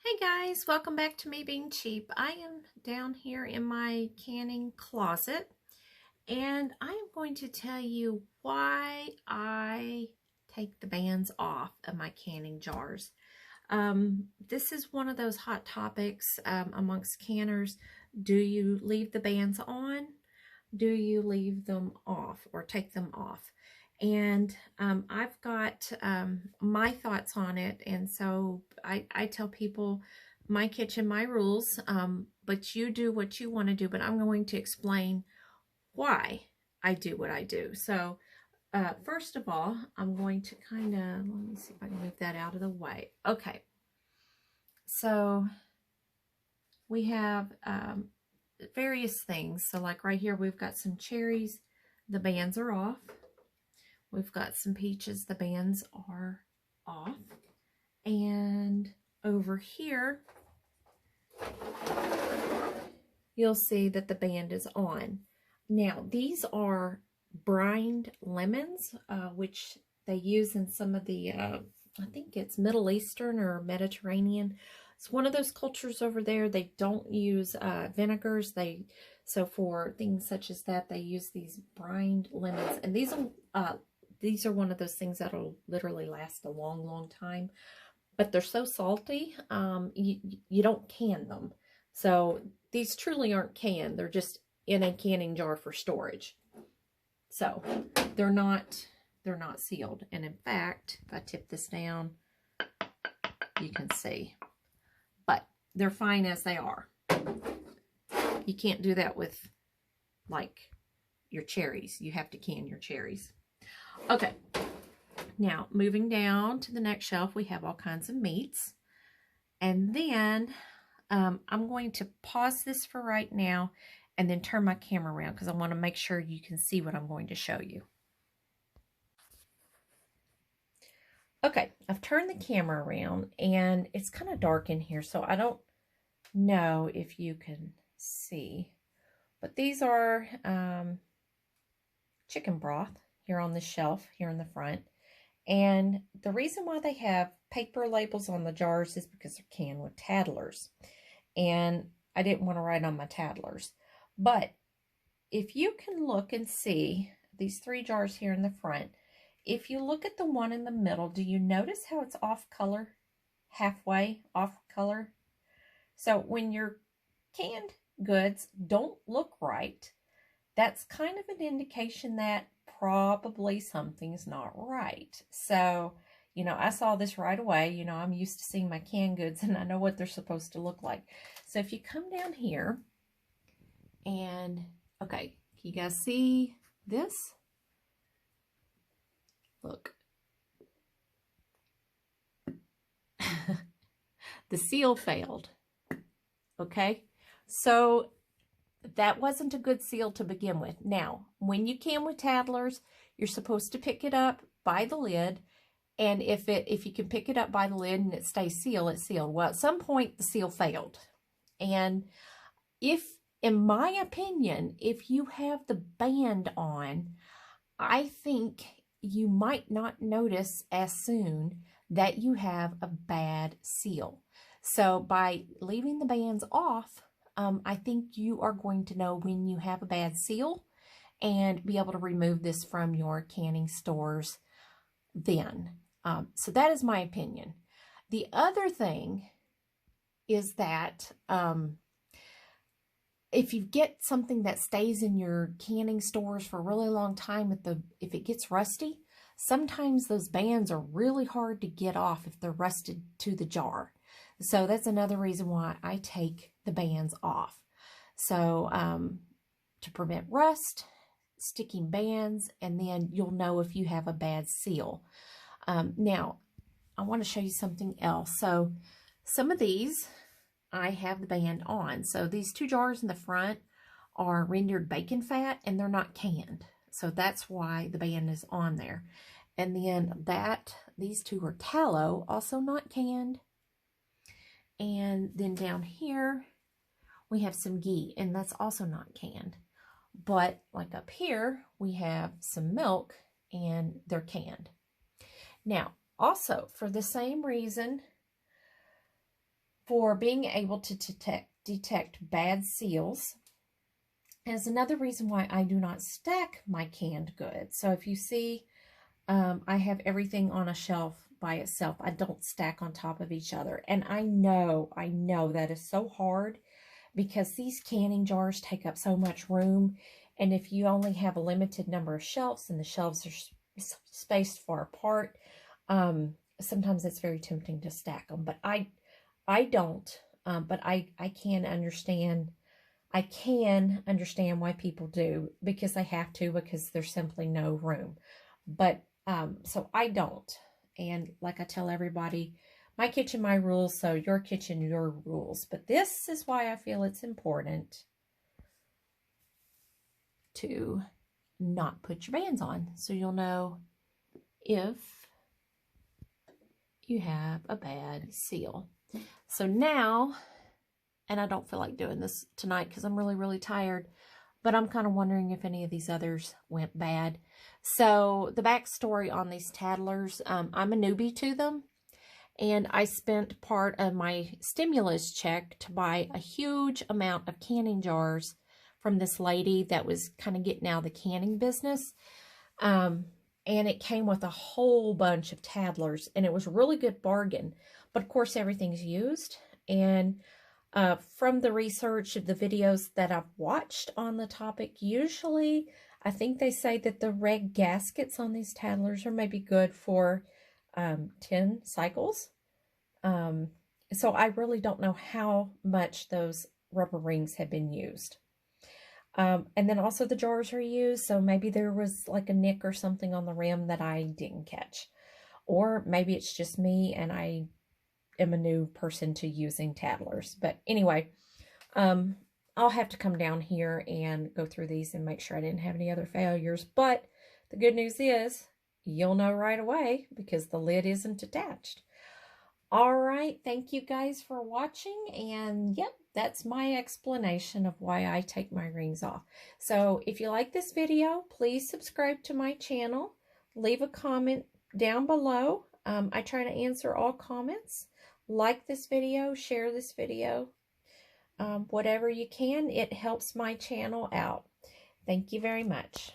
Hey guys, welcome back to Me Being Cheap. I am down here in my canning closet and I am going to tell you why I take the bands off of my canning jars. This is one of those hot topics amongst canners. Do you leave the bands on? Do you leave them off or take them off? And I've got my thoughts on it, and so I tell people my kitchen, my rules, but you do what you want to do, but I'm going to explain why I do what I do. So first of all, I'm going to kind of, let me see if I can move that out of the way. Okay, so we have various things. So like right here, we've got some cherries. The bands are off. We've got some peaches. The bands are off. And over here, you'll see that the band is on. Now, these are brined lemons, which they use in some of the, I think it's Middle Eastern or Mediterranean. It's one of those cultures over there. They don't use vinegars. So for things such as that, they use these brined lemons. And these are one of those things that'll literally last a long, long time. But they're so salty, you don't can them. So these truly aren't canned. They're just in a canning jar for storage. So they're not sealed. And in fact, if I tip this down, you can see. But they're fine as they are. You can't do that with, like, your cherries. You have to can your cherries. Okay, now moving down to the next shelf, we have all kinds of meats. And then I'm going to pause this for right now and then turn my camera around because I want to make sure you can see what I'm going to show you. Okay, I've turned the camera around and it's kind of dark in here, so I don't know if you can see. But these are chicken broth here on the shelf here in the front. And the reason why they have paper labels on the jars is because they're canned with Taddlers. And I didn't want to write on my Taddlers. But if you can look and see these 3 jars here in the front, if you look at the one in the middle, do you notice how it's off color? Halfway off color? So when your canned goods don't look right, that's kind of an indication that probably something's not right. So, you know, I saw this right away. You know, I'm used to seeing my canned goods and I know what they're supposed to look like. So if you come down here and, okay, can you guys see this? Look. The seal failed. Okay, so that wasn't a good seal to begin with. Now, when you can with Taddlers, you're supposed to pick it up by the lid, and if you can pick it up by the lid and it stays sealed, it's sealed. Well, at some point, the seal failed. And in my opinion, if you have the band on, I think you might not notice as soon that you have a bad seal. So by leaving the bands off, I think you are going to know when you have a bad seal and be able to remove this from your canning stores then. So that is my opinion. The other thing is that if you get something that stays in your canning stores for a really long time, if it gets rusty, sometimes those bands are really hard to get off if they're rusted to the jar. So that's another reason why I take the bands off. So to prevent rust, sticking bands, and then you'll know if you have a bad seal. Now, I want to show you something else. So some of these, I have the band on. So these 2 jars in the front are rendered bacon fat and they're not canned. So that's why the band is on there. And then these 2 are tallow, also not canned. And then down here, we have some ghee, and that's also not canned. But like up here, we have some milk, and they're canned. Now, also, for the same reason for being able to detect bad seals. And it's another reason why I do not stack my canned goods. So if you see, I have everything on a shelf by itself. I don't stack on top of each other. And I know that is so hard because these canning jars take up so much room. And if you only have a limited number of shelves and the shelves are spaced far apart, sometimes it's very tempting to stack them. But I don't. But I can understand. I can understand why people do, because they have to, because there's simply no room. But so I don't. And like I tell everybody, my kitchen, my rules, so your kitchen, your rules. But this is why I feel it's important to not put your bands on, so you'll know if you have a bad seal. So now, and I don't feel like doing this tonight because I'm really, really tired, but I'm kind of wondering if any of these others went bad. So the backstory on these Taddlers, I'm a newbie to them, and I spent part of my stimulus check to buy a huge amount of canning jars from this lady that was kind of getting out of the canning business. And it came with a whole bunch of Taddlers, and it was a really good bargain. But of course, everything's used. And from the research of the videos that I've watched on the topic, usually I think they say that the red gaskets on these Taddlers are maybe good for 10 cycles. So I really don't know how much those rubber rings have been used. And then also the jars are used, so maybe there was like a nick or something on the rim that I didn't catch. Or maybe it's just me and I am a new person to using Taddlers. But anyway, I'll have to come down here and go through these and make sure I didn't have any other failures. But the good news is you'll know right away because the lid isn't attached. All right, thank you guys for watching, and yep, that's my explanation of why I take my rings off. So if you like this video, please subscribe to my channel. Leave a comment down below. I try to answer all comments. Like this video, share this video. Whatever you can, it helps my channel out. Thank you very much.